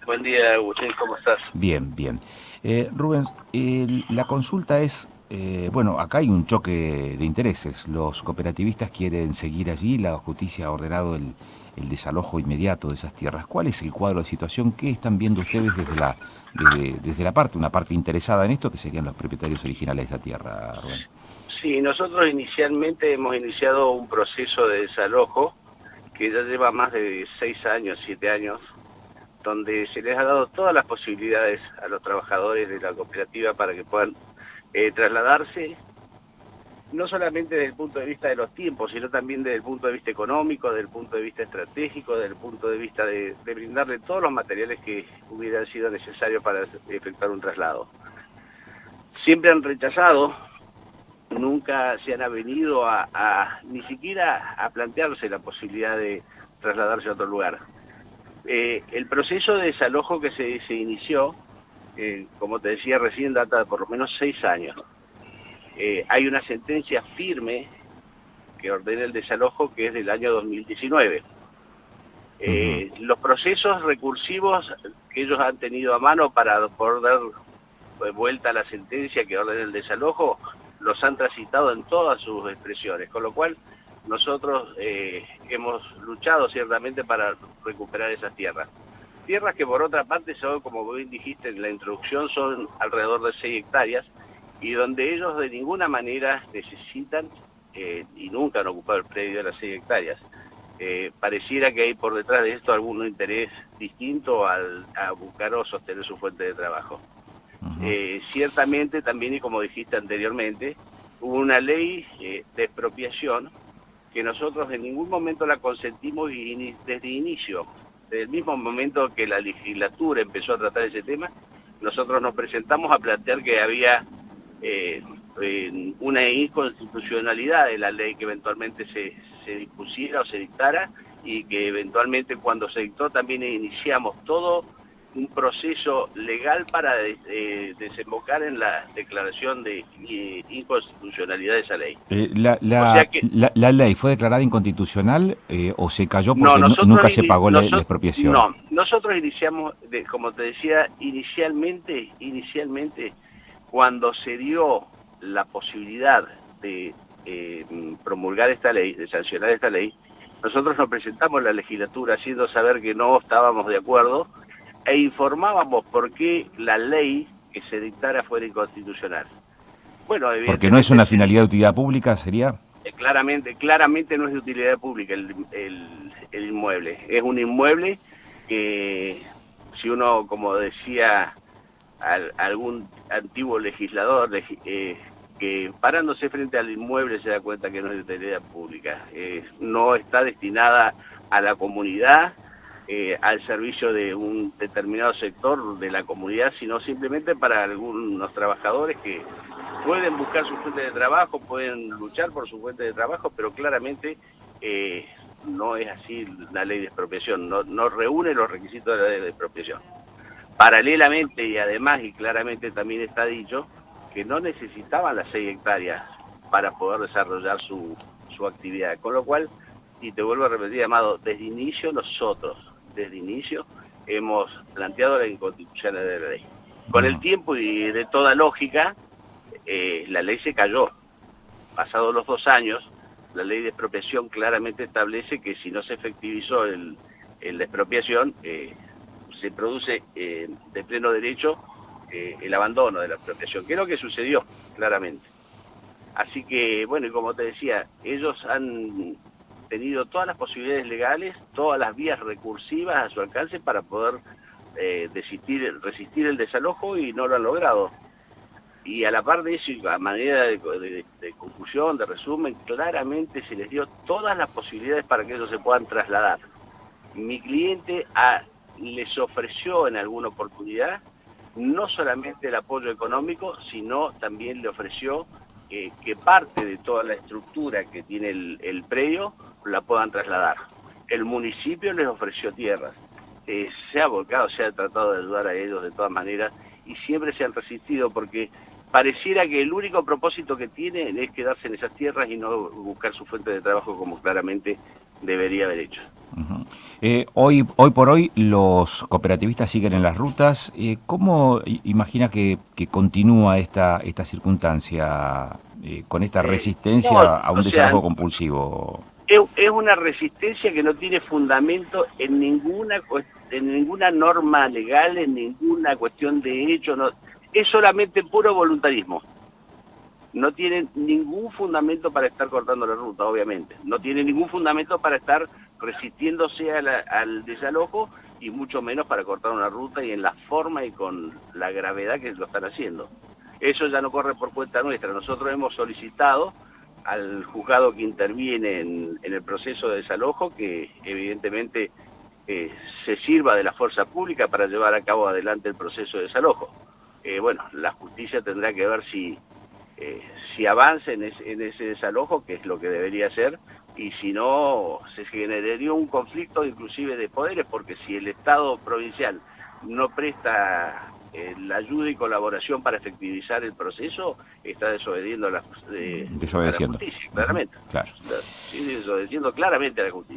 buen día, Agustín, ¿cómo estás? Bien, bien. Rubens, la consulta es, bueno, acá hay un choque de intereses. Los cooperativistas quieren seguir allí, la justicia ha ordenado el desalojo inmediato de esas tierras. ¿Cuál es el cuadro de situación? ¿Qué están viendo ustedes desde la parte, una parte interesada en esto, que serían los propietarios originales de esa tierra, Rubén? Sí, nosotros inicialmente hemos iniciado un proceso de desalojo que ya lleva más de 6 años, 7 años, donde se les ha dado todas las posibilidades a los trabajadores de la cooperativa para que puedan trasladarse, no solamente desde el punto de vista de los tiempos, sino también desde el punto de vista económico, desde el punto de vista estratégico, desde el punto de vista de brindarle todos los materiales que hubieran sido necesarios para efectuar un traslado. Siempre han rechazado, nunca se han avenido ni siquiera a plantearse la posibilidad de trasladarse a otro lugar. El proceso de desalojo que se inició, como te decía recién, data de por lo menos 6 años. Hay una sentencia firme que ordena el desalojo que es del año 2019. Ujú. Los procesos recursivos que ellos han tenido a mano para poder dar vuelta a la sentencia que ordena el desalojo, los han transitado en todas sus expresiones, con lo cual nosotros hemos luchado ciertamente para recuperar esas tierras. Tierras que por otra parte son, como bien dijiste en la introducción, son alrededor de 6 hectáreas y donde ellos de ninguna manera necesitan y nunca han ocupado el predio de las 6 hectáreas. Pareciera que hay por detrás de esto algún interés distinto a buscar o sostener su fuente de trabajo. Ciertamente también, y como dijiste anteriormente, hubo una ley de expropiación que nosotros en ningún momento la consentimos y desde inicio, desde el mismo momento que la legislatura empezó a tratar ese tema, nosotros nos presentamos a plantear que había una inconstitucionalidad de la ley que eventualmente se dispusiera o se dictara y que eventualmente cuando se dictó también iniciamos todo un proceso legal para desembocar en la declaración de inconstitucionalidad de esa ley. O sea que La ley fue declarada inconstitucional o se cayó no, porque nunca se pagó la expropiación. no, nosotros iniciamos, como te decía, inicialmente, cuando se dio la posibilidad de promulgar esta ley, de sancionar esta ley, nosotros nos presentamos a la legislatura haciendo saber que no estábamos de acuerdo e informábamos por qué la ley que se dictara fuera inconstitucional. Bueno, Porque no es evidentemente una finalidad de utilidad pública, sería. claramente no es de utilidad pública el inmueble. Es un inmueble que, si uno, como decía algún antiguo legislador, que parándose frente al inmueble se da cuenta que no es de utilidad pública. No está destinada a la comunidad, al servicio de un determinado sector de la comunidad, sino simplemente para algunos trabajadores que pueden buscar su fuente de trabajo, pueden luchar por su fuente de trabajo, pero claramente no es así la ley de expropiación, no reúne los requisitos de la ley de expropiación. Paralelamente y además, y claramente también está dicho, que no necesitaban las 6 hectáreas para poder desarrollar su actividad, con lo cual, y te vuelvo a repetir, Amado, desde inicio, hemos planteado la inconstitucionalidad de la ley. Con el tiempo y de toda lógica, la ley se cayó. Pasados los 2 años, la ley de expropiación claramente establece que si no se efectivizó la expropiación, se produce de pleno derecho el abandono de la expropiación, que es lo que sucedió claramente. Así que, bueno, y como te decía, ellos han tenido todas las posibilidades legales, todas las vías recursivas a su alcance para poder resistir el desalojo y no lo han logrado. Y a la par de eso, a manera de conclusión, de resumen, claramente se les dio todas las posibilidades para que ellos se puedan trasladar. Mi cliente les ofreció en alguna oportunidad no solamente el apoyo económico, sino también le ofreció que parte de toda la estructura que tiene el predio la puedan trasladar. El municipio les ofreció tierras. Se ha volcado, se ha tratado de ayudar a ellos de todas maneras y siempre se han resistido porque pareciera que el único propósito que tienen es quedarse en esas tierras y no buscar su fuente de trabajo como claramente debería haber hecho. Ujú. Hoy por hoy los cooperativistas siguen en las rutas. ¿Cómo imagina que continúa esta circunstancia con esta No, resistencia a o un sea, desalojo compulsivo? es una resistencia que no tiene fundamento en ninguna norma legal, en ninguna cuestión de hecho, no, es solamente puro voluntarismo. No tienen ningún fundamento para estar cortando la ruta, obviamente. No tienen ningún fundamento para estar resistiéndose al desalojo y mucho menos para cortar una ruta y en la forma y con la gravedad que lo están haciendo. Eso ya no corre por cuenta nuestra. Nosotros hemos solicitado al juzgado que interviene en el proceso de desalojo que evidentemente se sirva de la fuerza pública para llevar a cabo adelante el proceso de desalojo. Bueno, la justicia tendrá que ver si avanza en ese desalojo, que es lo que debería hacer, y si no, se generaría un conflicto inclusive de poderes, porque si el Estado provincial no presta la ayuda y colaboración para efectivizar el proceso, está desobediendo a la Desobedeciendo. justicia, Ujú, claramente. claro. Sí, desobedeciendo claramente a la justicia.